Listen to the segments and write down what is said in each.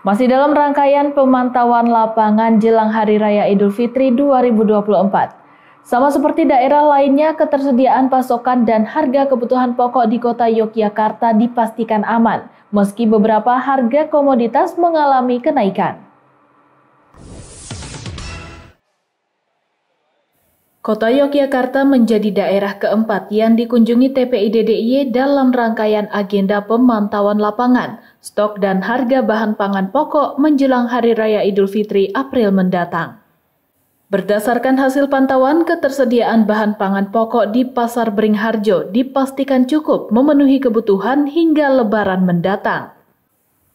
Masih dalam rangkaian pemantauan lapangan jelang Hari Raya Idul Fitri 2024. Sama seperti daerah lainnya, ketersediaan pasokan dan harga kebutuhan pokok di kota Yogyakarta dipastikan aman, meski beberapa harga komoditas mengalami kenaikan. Kota Yogyakarta menjadi daerah keempat yang dikunjungi TPID DIY dalam rangkaian agenda pemantauan lapangan, stok dan harga bahan pangan pokok menjelang Hari Raya Idul Fitri April mendatang. Berdasarkan hasil pantauan, ketersediaan bahan pangan pokok di Pasar Beringharjo dipastikan cukup memenuhi kebutuhan hingga Lebaran mendatang.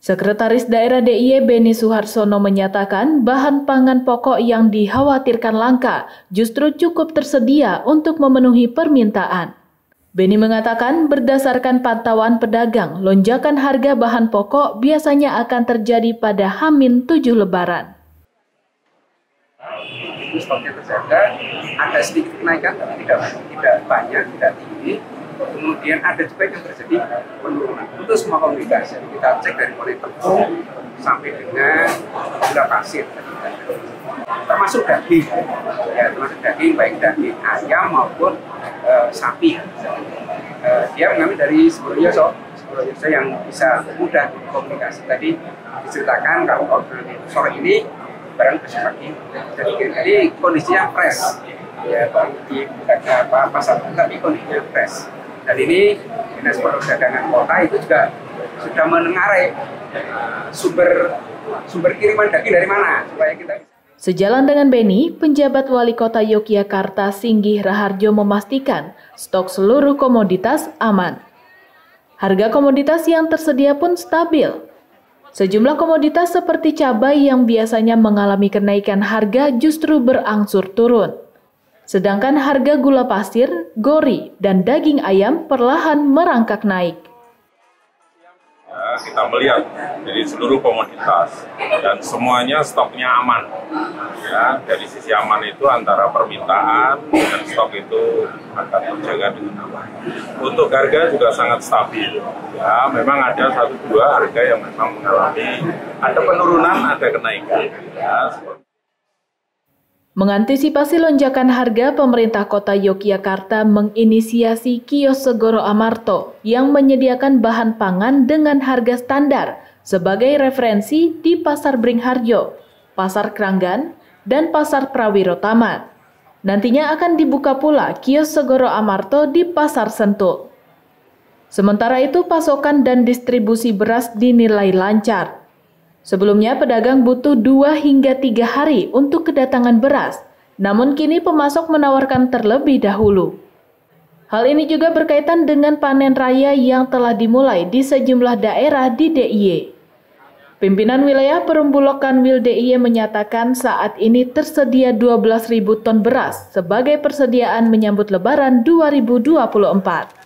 Sekretaris Daerah DIY Beni Suharsono menyatakan bahan pangan pokok yang dikhawatirkan langka justru cukup tersedia untuk memenuhi permintaan. Beni mengatakan berdasarkan pantauan pedagang, lonjakan harga bahan pokok biasanya akan terjadi pada H-7 Lebaran. Stoknya terjaga, ada sedikit kenaikan tapi tidak banyak, tidak tinggi. Kemudian ada juga yang terjadi penurunan untuk semua komoditas. Kita cek dari mulai tepung sampai dengan gula pasir, termasuk daging, ya, termasuk daging baik daging ayam maupun sapi. Dia mengambil dari sebelumnya yang bisa mudah komunikasi. Tadi diceritakan kalau order sore ini barang besok pagi, jadi kondisinya fresh. Ya, di pasar tapi kondisinya fresh. Dan ini Dinas Perdagangan Kota itu juga sudah menengarai sumber kiriman daging dari mana supaya kita. Sejalan dengan Beni, penjabat Wali Kota Yogyakarta Singgih Raharjo memastikan stok seluruh komoditas aman. Harga komoditas yang tersedia pun stabil. Sejumlah komoditas seperti cabai yang biasanya mengalami kenaikan harga justru berangsur turun. Sedangkan harga gula pasir, gori, dan daging ayam perlahan merangkak naik. Ya, kita melihat dari seluruh komoditas dan semuanya stoknya aman. Ya, dari sisi aman itu antara permintaan dan stok itu akan terjaga dengan aman. Untuk harga juga sangat stabil. Ya, memang ada 1-2 harga yang memang mengalami ada penurunan, ada kenaikan. Ya, Mengantisipasi lonjakan harga, pemerintah kota Yogyakarta menginisiasi kios Segoro Amarto yang menyediakan bahan pangan dengan harga standar sebagai referensi di Pasar Beringharjo, Pasar Kranggan, dan Pasar Prawiro Taman. Nantinya akan dibuka pula kios Segoro Amarto di Pasar Sentul. Sementara itu, pasokan dan distribusi beras dinilai lancar. Sebelumnya pedagang butuh 2 hingga 3 hari untuk kedatangan beras, namun kini pemasok menawarkan terlebih dahulu. Hal ini juga berkaitan dengan panen raya yang telah dimulai di sejumlah daerah di DIY. Pimpinan wilayah Perumbulok Kanwil DIY menyatakan saat ini tersedia 12.000 ton beras sebagai persediaan menyambut Lebaran 2024.